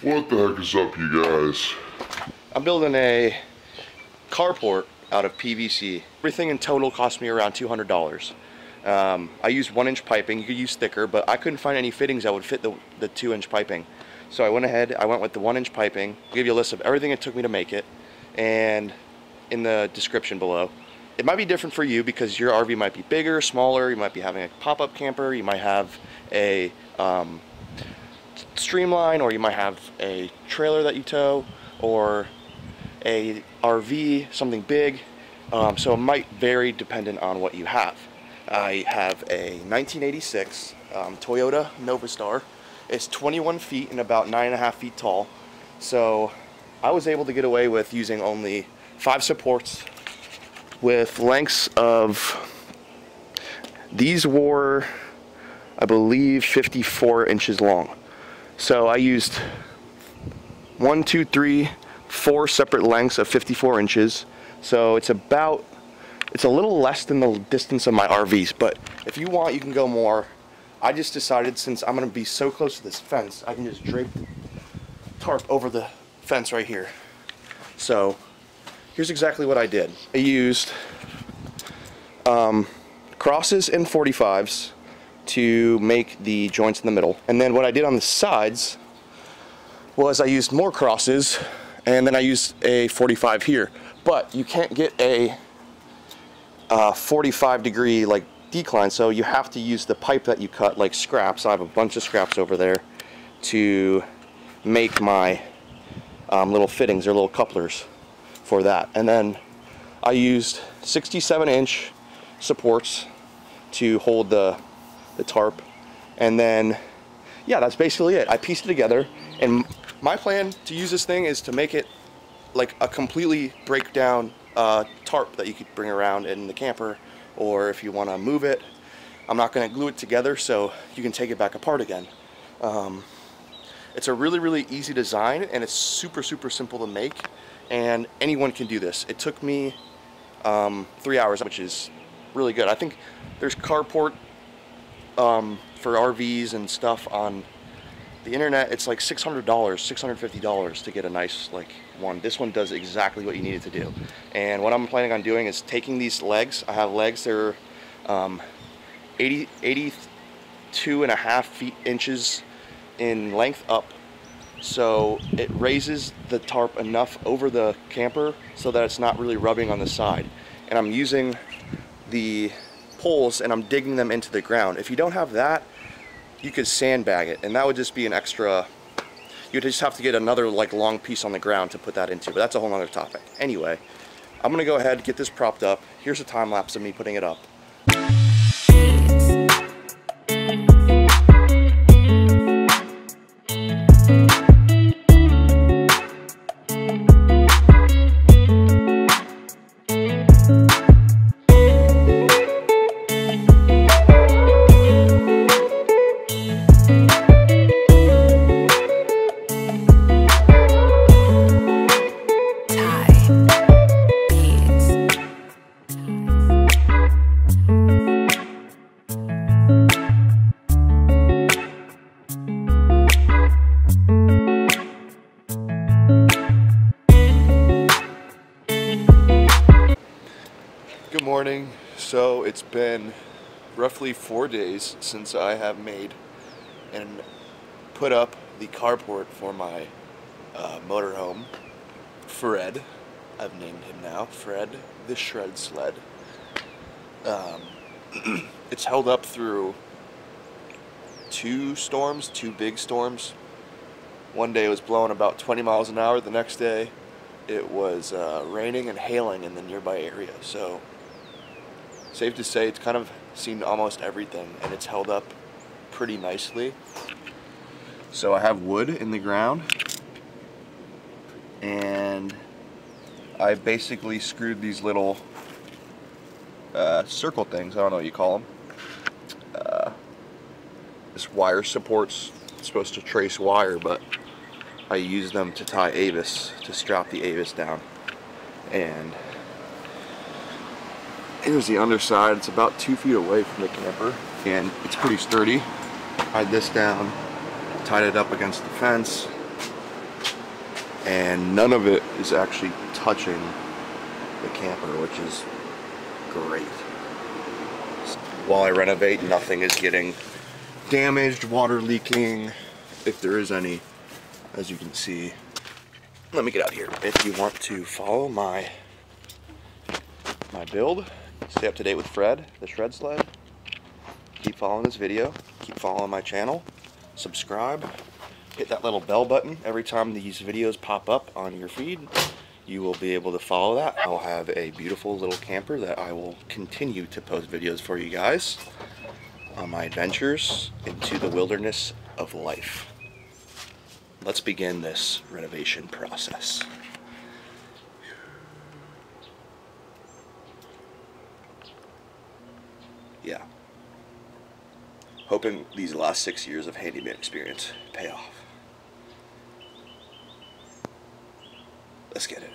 What the heck is up, you guys? I'm building a carport out of PVC. Everything in total cost me around $200. I used 1-inch piping. You could use thicker, but I couldn't find any fittings that would fit the 2-inch piping. So I went with the 1-inch piping. I'll give you a list of everything it took me to make it, and in the description below. It might be different for you because your RV might be bigger, smaller, you might be having a pop-up camper, you might have a streamline, or you might have a trailer that you tow, or a RV, something big. So it might vary dependent on what you have. I have a 1986 Toyota Novastar. It's 21 feet and about 9.5 feet tall. So I was able to get away with using only 5 supports with lengths of, these were, I believe, 54 inches long. So I used 1, 2, 3, 4 separate lengths of 54 inches. So it's a little less than the distance of my RVs, but if you want, you can go more. I just decided, since I'm gonna be so close to this fence, I can just drape the tarp over the fence right here. So here's exactly what I did. I used crosses and 45s to make the joints in the middle. And then what I did on the sides was I used more crosses, and then I used a 45 here. But you can't get a 45-degree like decline, so you have to use the pipe that you cut, like scraps. I have a bunch of scraps over there to make my little fittings or little couplers for that. And then I used 67-inch supports to hold the tarp, and then yeah, that's basically it. I pieced it together, and my plan to use this thing is to make it like a completely breakdown tarp that you could bring around in the camper, or if you want to move it. I'm not going to glue it together so you can take it back apart again. It's a really easy design, and it's super simple to make, and anyone can do this. It took me 3 hours, which is really good. I think there's Carport for RVs and stuff on the internet. It's like $600, $650 to get a nice like one. This one does exactly what you need it to do. And what I'm planning on doing is taking these legs. I have legs that are 82.5 inches in length up. So it raises the tarp enough over the camper so that it's not really rubbing on the side. And I'm using the poles and I'm digging them into the ground. If you don't have that, you could sandbag it, and that would just be an extra. You'd just have to get another like long piece on the ground to put that into, but that's a whole nother topic. Anyway, I'm gonna go ahead and get this propped up. Here's a time lapse of me putting it up. Good morning. So it's been roughly 4 days since I have made and put up the carport for my motorhome. Fred, I've named him now, Fred the Shred Sled. It's held up through 2 storms, 2 big storms. One day it was blowing about 20 miles an hour. The next day it was raining and hailing in the nearby area. So safe to say it's kind of seen almost everything, and it's held up pretty nicely. So I have wood in the ground, and I basically screwed these little circle things, I don't know what you call them. This wire support's supposed to trace wire, but I use them to tie Avis, to strap the Avis down. And here's the underside. It's about 2 feet away from the camper, and it's pretty sturdy. Tied this down, tied it up against the fence, and none of it is actually touching the camper, which is great. While I renovate, nothing is getting damaged, water leaking, if there is any, as you can see. Let me get out here. If you want to follow my build, stay up to date with Fred, the shred sled, keep following this video, keep following my channel, subscribe, hit that little bell button. Every time these videos pop up on your feed, you will be able to follow that. I'll have a beautiful little camper that I will continue to post videos for you guys on my adventures into the wilderness of life. Let's begin this renovation process. Yeah. Hoping these last 6 years of handyman experience pay off. Let's get it.